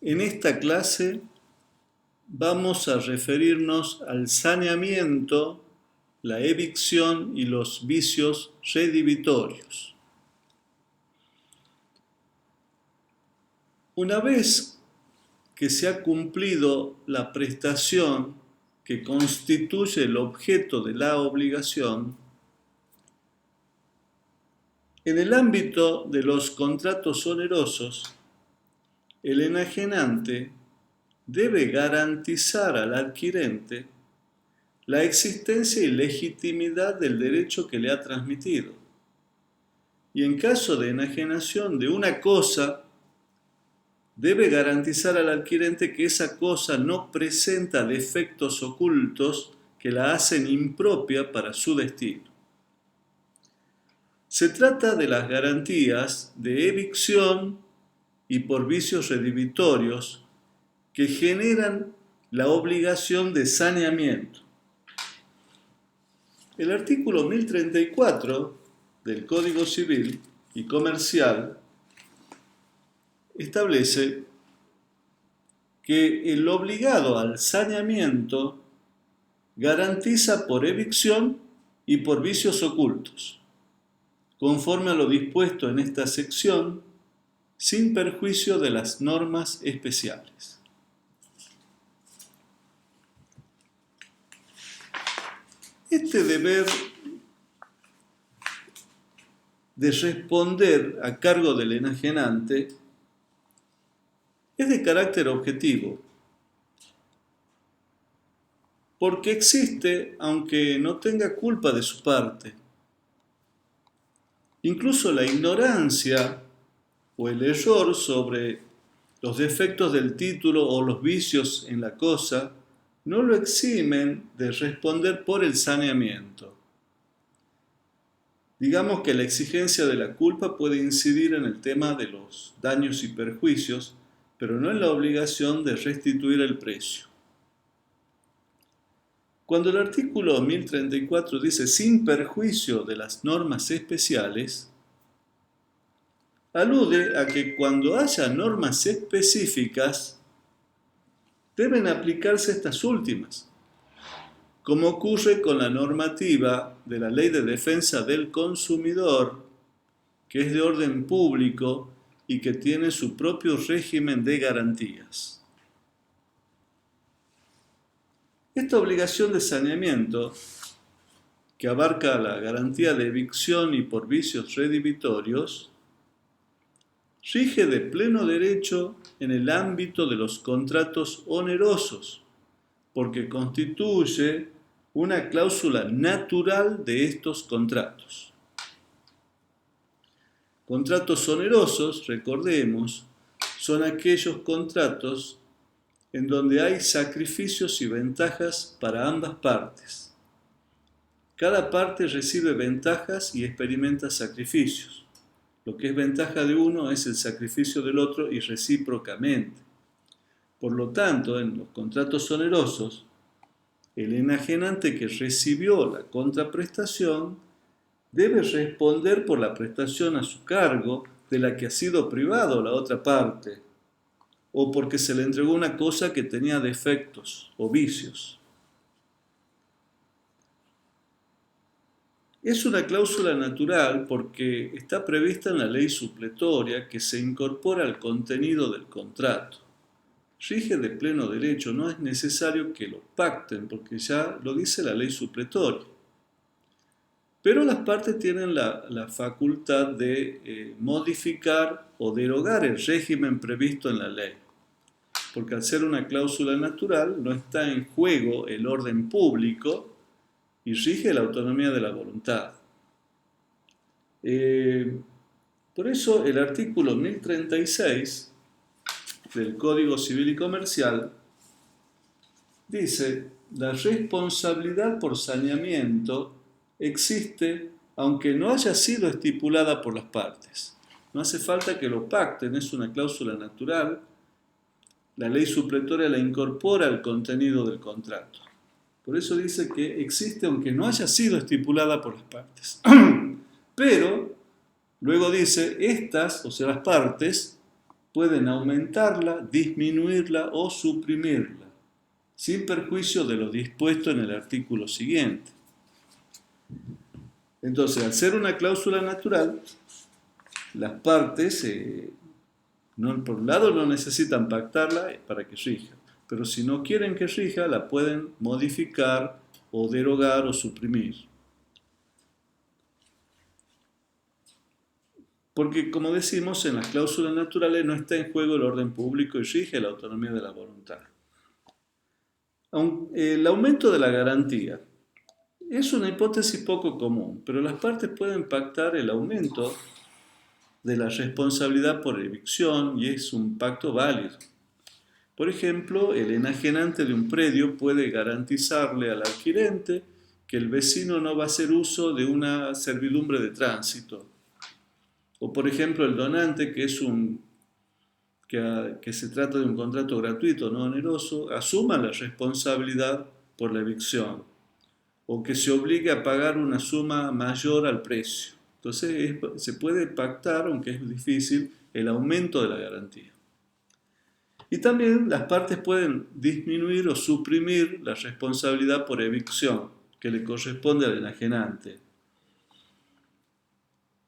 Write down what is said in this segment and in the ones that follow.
En esta clase vamos a referirnos al saneamiento, la evicción y los vicios redivitorios. Una vez que se ha cumplido la prestación que constituye el objeto de la obligación, en el ámbito de los contratos onerosos, el enajenante debe garantizar al adquirente la existencia y legitimidad del derecho que le ha transmitido. Y en caso de enajenación de una cosa, debe garantizar al adquirente que esa cosa no presenta defectos ocultos que la hacen impropia para su destino. Se trata de las garantías de evicción y por vicios redivitorios que generan la obligación de saneamiento. El artículo 1034 del Código Civil y Comercial establece que el obligado al saneamiento garantiza por evicción y por vicios ocultos, conforme a lo dispuesto en esta sección, sin perjuicio de las normas especiales. Este deber de responder a cargo del enajenante es de carácter objetivo, porque existe aunque no tenga culpa de su parte. Incluso la ignorancia o el error sobre los defectos del título o los vicios en la cosa no lo eximen de responder por el saneamiento. Digamos que la exigencia de la culpa puede incidir en el tema de los daños y perjuicios, pero no en la obligación de restituir el precio. Cuando el artículo 1034 dice sin perjuicio de las normas especiales, alude a que cuando haya normas específicas, deben aplicarse estas últimas, como ocurre con la normativa de la Ley de Defensa del Consumidor, que es de orden público y que tiene su propio régimen de garantías. Esta obligación de saneamiento, que abarca la garantía de evicción y por vicios redivitorios, rige de pleno derecho en el ámbito de los contratos onerosos, porque constituye una cláusula natural de estos contratos. Contratos onerosos, recordemos, son aquellos contratos en donde hay sacrificios y ventajas para ambas partes. Cada parte recibe ventajas y experimenta sacrificios. Lo que es ventaja de uno es el sacrificio del otro y recíprocamente. Por lo tanto, en los contratos onerosos, el enajenante que recibió la contraprestación debe responder por la prestación a su cargo de la que ha sido privado la otra parte, o porque se le entregó una cosa que tenía defectos o vicios. Es una cláusula natural porque está prevista en la ley supletoria que se incorpora al contenido del contrato. Rige de pleno derecho, no es necesario que lo pacten porque ya lo dice la ley supletoria. Pero las partes tienen la facultad de modificar o derogar el régimen previsto en la ley. Porque al ser una cláusula natural no está en juego el orden público y rige la autonomía de la voluntad. Por eso el artículo 1036 del Código Civil y Comercial dice: la responsabilidad por saneamiento existe aunque no haya sido estipulada por las partes. No hace falta que lo pacten, es una cláusula natural. La ley supletoria la incorpora al contenido del contrato. Por eso dice que existe aunque no haya sido estipulada por las partes. Pero luego dice, estas, o sea las partes, pueden aumentarla, disminuirla o suprimirla, sin perjuicio de lo dispuesto en el artículo siguiente. Entonces, al ser una cláusula natural, las partes, por un lado, no necesitan pactarla para que rija, pero si no quieren que rija, la pueden modificar o derogar o suprimir. Porque, como decimos, en las cláusulas naturales no está en juego el orden público y rige la autonomía de la voluntad. El aumento de la garantía es una hipótesis poco común, pero las partes pueden pactar el aumento de la responsabilidad por evicción y es un pacto válido. Por ejemplo, el enajenante de un predio puede garantizarle al adquirente que el vecino no va a hacer uso de una servidumbre de tránsito. O por ejemplo, el donante, que se trata de un contrato gratuito, no oneroso, asuma la responsabilidad por la evicción. O que se obligue a pagar una suma mayor al precio. Entonces se puede pactar, aunque es difícil, el aumento de la garantía. Y también las partes pueden disminuir o suprimir la responsabilidad por evicción que le corresponde al enajenante.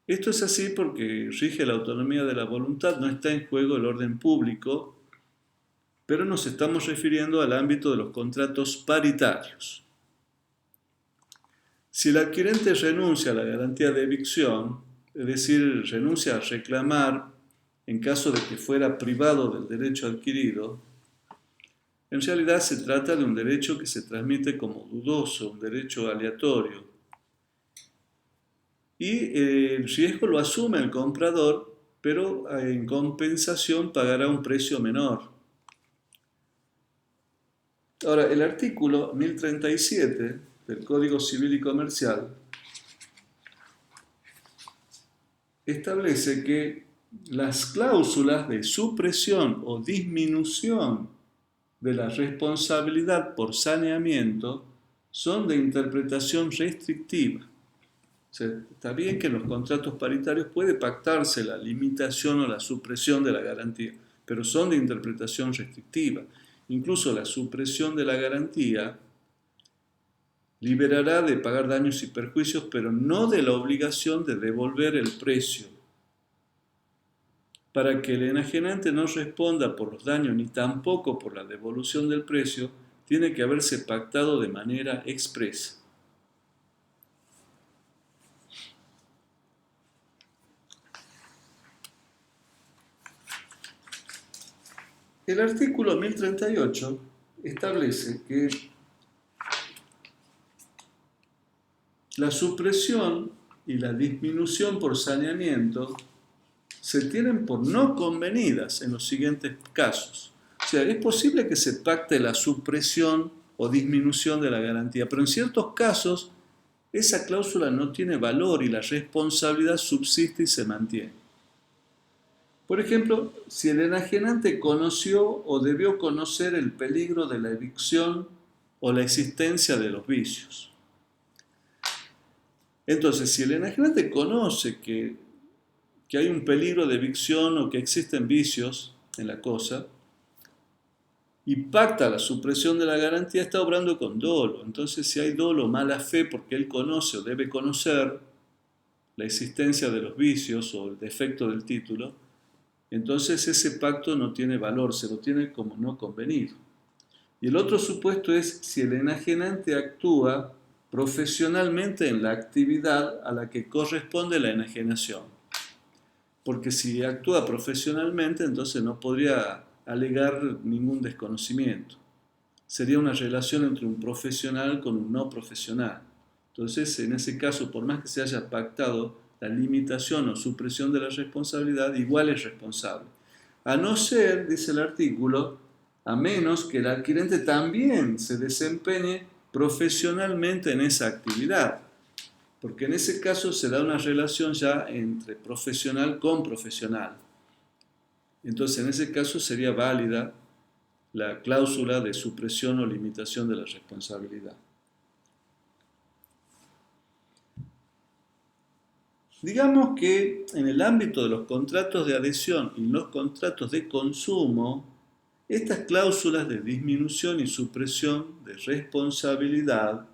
Esto es así porque rige la autonomía de la voluntad, no está en juego el orden público, pero nos estamos refiriendo al ámbito de los contratos paritarios. Si el adquirente renuncia a la garantía de evicción, es decir, renuncia a reclamar en caso de que fuera privado del derecho adquirido, en realidad se trata de un derecho que se transmite como dudoso, un derecho aleatorio. Y el riesgo lo asume el comprador, pero en compensación pagará un precio menor. Ahora, el artículo 1037 del Código Civil y Comercial establece que las cláusulas de supresión o disminución de la responsabilidad por saneamiento son de interpretación restrictiva. O sea, está bien que en los contratos paritarios puede pactarse la limitación o la supresión de la garantía, pero son de interpretación restrictiva. Incluso la supresión de la garantía liberará de pagar daños y perjuicios, pero no de la obligación de devolver el precio. Para que el enajenante no responda por los daños ni tampoco por la devolución del precio, tiene que haberse pactado de manera expresa. El artículo 1038 establece que la supresión y la disminución por saneamiento se tienen por no convenidas en los siguientes casos. O sea, es posible que se pacte la supresión o disminución de la garantía, pero en ciertos casos esa cláusula no tiene valor y la responsabilidad subsiste y se mantiene. Por ejemplo, si el enajenante conoció o debió conocer el peligro de la evicción o la existencia de los vicios. Entonces, si el enajenante conoce que hay un peligro de evicción o que existen vicios en la cosa, y pacta la supresión de la garantía, está obrando con dolo. Entonces, si hay dolo, mala fe, porque él conoce o debe conocer la existencia de los vicios o el defecto del título, entonces ese pacto no tiene valor, se lo tiene como no convenido. Y el otro supuesto es si el enajenante actúa profesionalmente en la actividad a la que corresponde la enajenación. Porque si actúa profesionalmente, entonces no podría alegar ningún desconocimiento. Sería una relación entre un profesional con un no profesional. Entonces, en ese caso, por más que se haya pactado la limitación o supresión de la responsabilidad, igual es responsable. A no ser, dice el artículo, a menos que el adquirente también se desempeñe profesionalmente en esa actividad. Porque en ese caso se da una relación ya entre profesional con profesional. Entonces, en ese caso sería válida la cláusula de supresión o limitación de la responsabilidad. Digamos que en el ámbito de los contratos de adhesión y los contratos de consumo, estas cláusulas de disminución y supresión de responsabilidad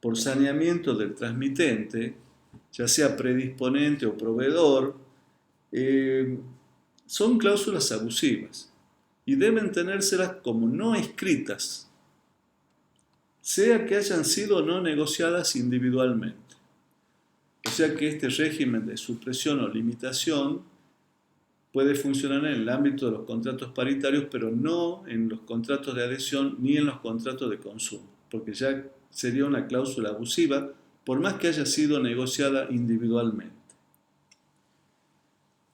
por saneamiento del transmitente, ya sea predisponente o proveedor, son cláusulas abusivas y deben tenérselas como no escritas, sea que hayan sido o no negociadas individualmente. O sea que este régimen de supresión o limitación puede funcionar en el ámbito de los contratos paritarios, pero no en los contratos de adhesión ni en los contratos de consumo, porque ya sería una cláusula abusiva, por más que haya sido negociada individualmente.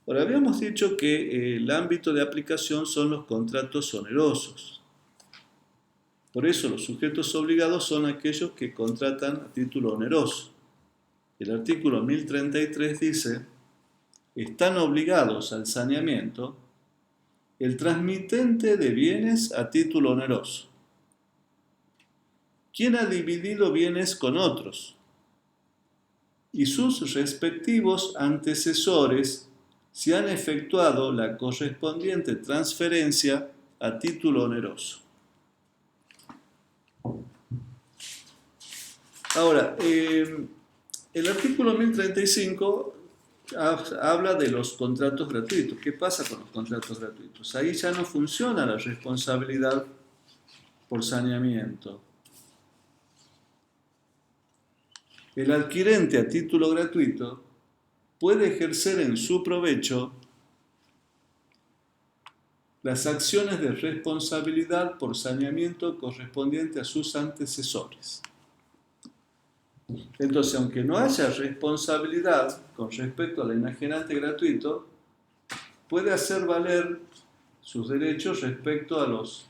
Ahora, habíamos dicho que el ámbito de aplicación son los contratos onerosos. Por eso los sujetos obligados son aquellos que contratan a título oneroso. El artículo 1033 dice: están obligados al saneamiento el transmitente de bienes a título oneroso, quien ha dividido bienes con otros, y sus respectivos antecesores si han efectuado la correspondiente transferencia a título oneroso. Ahora, el artículo 1035 habla de los contratos gratuitos. ¿Qué pasa con los contratos gratuitos? Ahí ya no funciona la responsabilidad por saneamiento. El adquirente a título gratuito puede ejercer en su provecho las acciones de responsabilidad por saneamiento correspondiente a sus antecesores. Entonces, aunque no haya responsabilidad con respecto al enajenante gratuito, puede hacer valer sus derechos respecto a los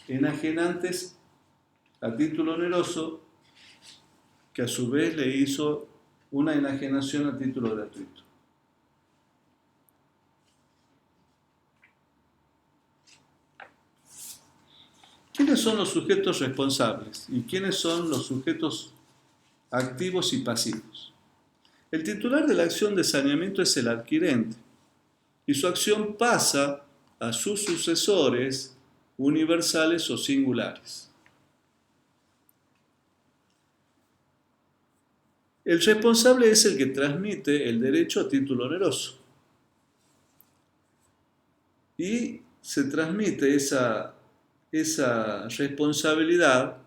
enajenantes a título oneroso, que a su vez le hizo una enajenación a título gratuito. ¿Quiénes son los sujetos responsables y quiénes son los sujetos activos y pasivos? El titular de la acción de saneamiento es el adquirente y su acción pasa a sus sucesores universales o singulares. El responsable es el que transmite el derecho a título oneroso y se transmite esa responsabilidad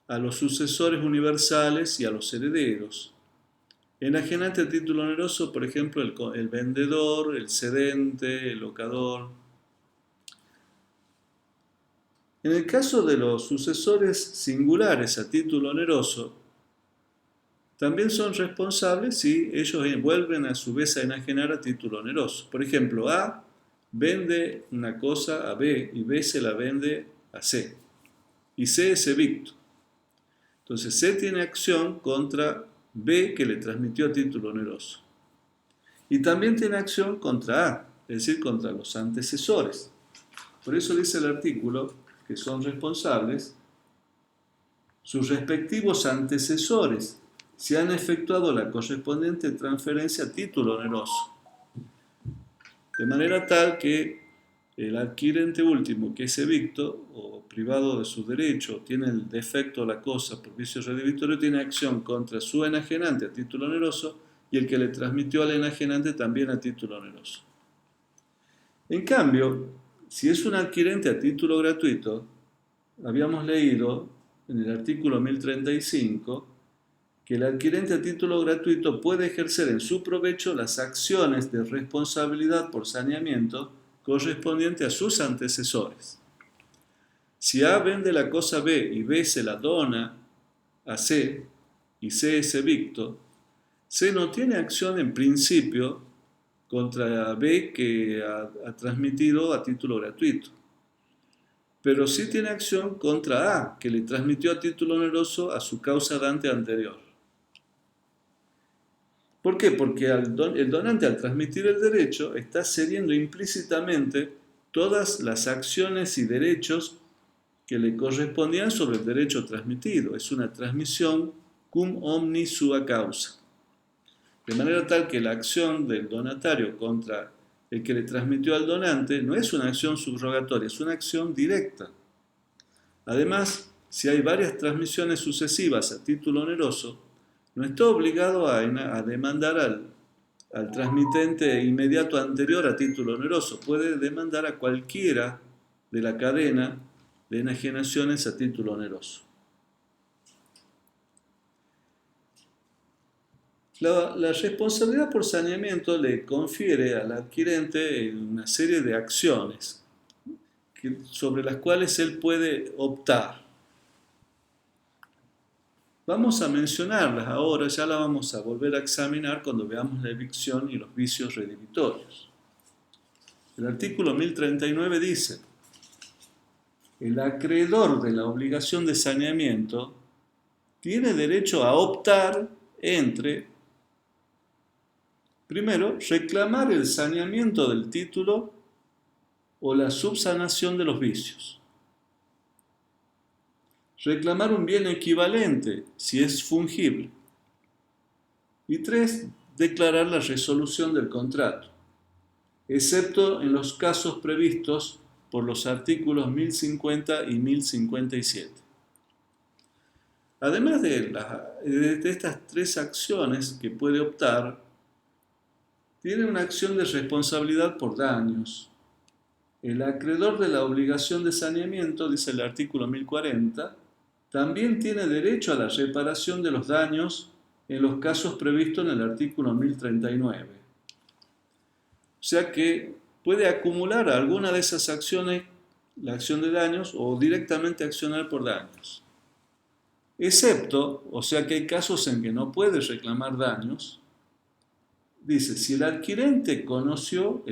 a los sucesores universales y a los herederos. Enajenante a título oneroso, por ejemplo, el vendedor, el cedente, el locador. En el caso de los sucesores singulares a título oneroso, también son responsables si ellos vuelven a su vez a enajenar a título oneroso. Por ejemplo, A vende una cosa a B y B se la vende a C. Y C es evicto. Entonces C tiene acción contra B que le transmitió a título oneroso. Y también tiene acción contra A, es decir, contra los antecesores. Por eso dice el artículo que son responsables sus respectivos antecesores si han efectuado la correspondiente transferencia a título oneroso. De manera tal que el adquirente último, que es evicto o privado de su derecho, tiene el defecto de la cosa por vicio redivitorio, tiene acción contra su enajenante a título oneroso y el que le transmitió al enajenante también a título oneroso. En cambio, si es un adquirente a título gratuito, habíamos leído en el artículo 1035 que el adquirente a título gratuito puede ejercer en su provecho las acciones de responsabilidad por saneamiento correspondiente a sus antecesores. Si A vende la cosa B y B se la dona a C y C es evicto, C no tiene acción en principio contra B que ha transmitido a título gratuito, pero sí tiene acción contra A que le transmitió a título oneroso a su causa dante anterior. ¿Por qué? Porque el donante, al transmitir el derecho, está cediendo implícitamente todas las acciones y derechos que le correspondían sobre el derecho transmitido. Es una transmisión cum omni sua causa. De manera tal que la acción del donatario contra el que le transmitió al donante no es una acción subrogatoria, es una acción directa. Además, si hay varias transmisiones sucesivas a título oneroso, no está obligado a demandar al transmitente inmediato anterior a título oneroso. Puede demandar a cualquiera de la cadena de enajenaciones a título oneroso. La responsabilidad por saneamiento le confiere al adquirente una serie de acciones sobre las cuales él puede optar. Vamos a mencionarlas ahora, ya las vamos a volver a examinar cuando veamos la evicción y los vicios redimitorios. El artículo 1039 dice: el acreedor de la obligación de saneamiento tiene derecho a optar entre, primero, reclamar el saneamiento del título o la subsanación de los vicios. Reclamar un bien equivalente si es fungible. Y 3, declarar la resolución del contrato, excepto en los casos previstos por los artículos 1050 y 1057. Además de estas 3 acciones que puede optar, tiene una acción de responsabilidad por daños. El acreedor de la obligación de saneamiento, dice el artículo 1040, también tiene derecho a la reparación de los daños en los casos previstos en el artículo 1039. O sea que puede acumular alguna de esas acciones, la acción de daños, o directamente accionar por daños. Excepto, o sea que hay casos en que no puede reclamar daños. Dice, si el adquirente conoció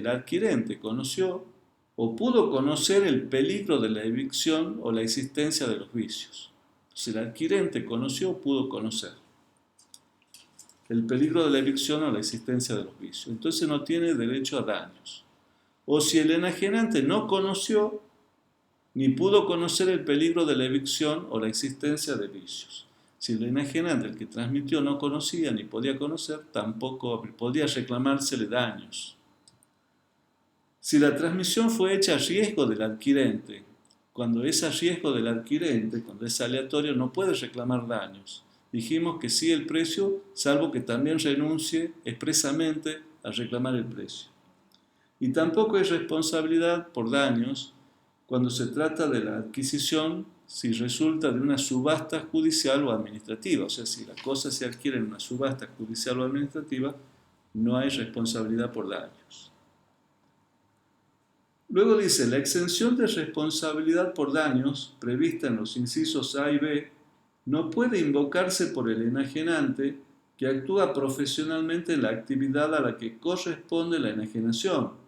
o pudo conocer el peligro de la evicción o la existencia de los vicios. Si el adquirente conoció o pudo conocer el peligro de la evicción o la existencia de los vicios, entonces no tiene derecho a daños. O si el enajenante no conoció ni pudo conocer el peligro de la evicción o la existencia de vicios. Si el enajenante, el que transmitió, no conocía ni podía conocer, tampoco podía reclamársele daños. Si la transmisión fue hecha a riesgo del adquirente, cuando es a riesgo del adquirente, cuando es aleatorio, no puede reclamar daños. Dijimos que sí el precio, salvo que también renuncie expresamente a reclamar el precio. Y tampoco hay responsabilidad por daños cuando se trata de la adquisición si resulta de una subasta judicial o administrativa. O sea, si la cosa se adquiere en una subasta judicial o administrativa, no hay responsabilidad por daños. Luego dice, la exención de responsabilidad por daños, prevista en los incisos A y B, no puede invocarse por el enajenante que actúa profesionalmente en la actividad a la que corresponde la enajenación,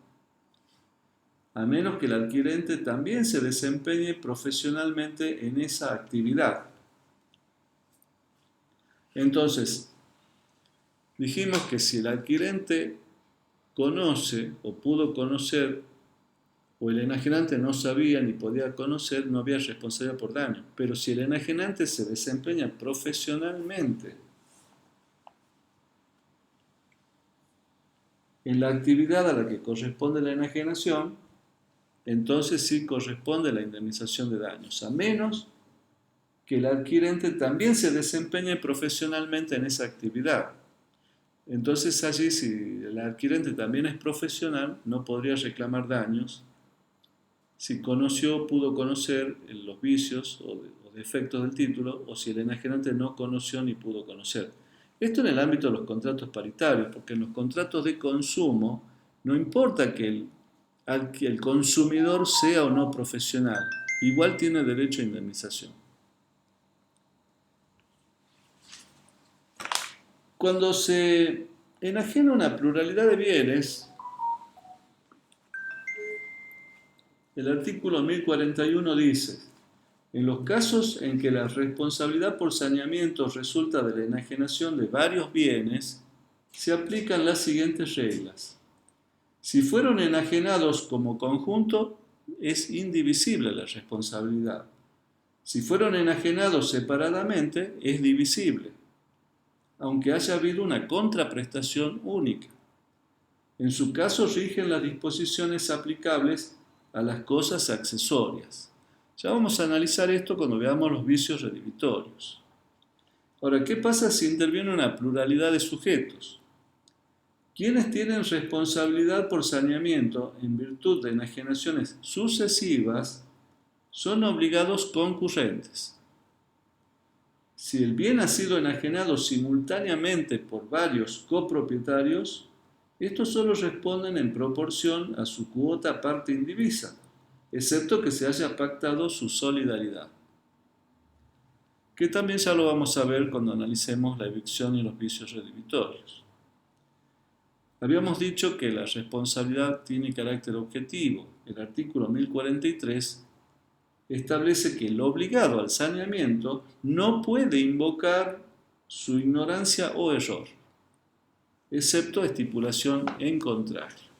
a menos que el adquirente también se desempeñe profesionalmente en esa actividad. Entonces, dijimos que si el adquirente conoce o pudo conocer, o el enajenante no sabía ni podía conocer, no había responsabilidad por daño. Pero si el enajenante se desempeña profesionalmente en la actividad a la que corresponde la enajenación, entonces sí corresponde la indemnización de daños, a menos que el adquirente también se desempeñe profesionalmente en esa actividad. Entonces allí, si el adquirente también es profesional, no podría reclamar daños. Si conoció, pudo conocer los vicios o defectos del título, o si el enajenante no conoció ni pudo conocer. Esto en el ámbito de los contratos paritarios, porque en los contratos de consumo no importa que el consumidor sea o no profesional, igual tiene derecho a indemnización. Cuando se enajena una pluralidad de bienes, el artículo 1041 dice, en los casos en que la responsabilidad por saneamiento resulta de la enajenación de varios bienes, se aplican las siguientes reglas. Si fueron enajenados como conjunto, es indivisible la responsabilidad. Si fueron enajenados separadamente, es divisible. aunque haya habido una contraprestación única. En su caso rigen las disposiciones aplicables a las cosas accesorias. Ya vamos a analizar esto cuando veamos los vicios redimitorios. Ahora, ¿qué pasa si interviene una pluralidad de sujetos? Quienes tienen responsabilidad por saneamiento en virtud de enajenaciones sucesivas son obligados concurrentes. Si el bien ha sido enajenado simultáneamente por varios copropietarios, estos solo responden en proporción a su cuota parte indivisa, excepto que se haya pactado su solidaridad, que también ya lo vamos a ver cuando analicemos la evicción y los vicios redimitorios. Habíamos dicho que la responsabilidad tiene carácter objetivo. El artículo 1043 establece que el obligado al saneamiento no puede invocar su ignorancia o error, excepto estipulación en contrario.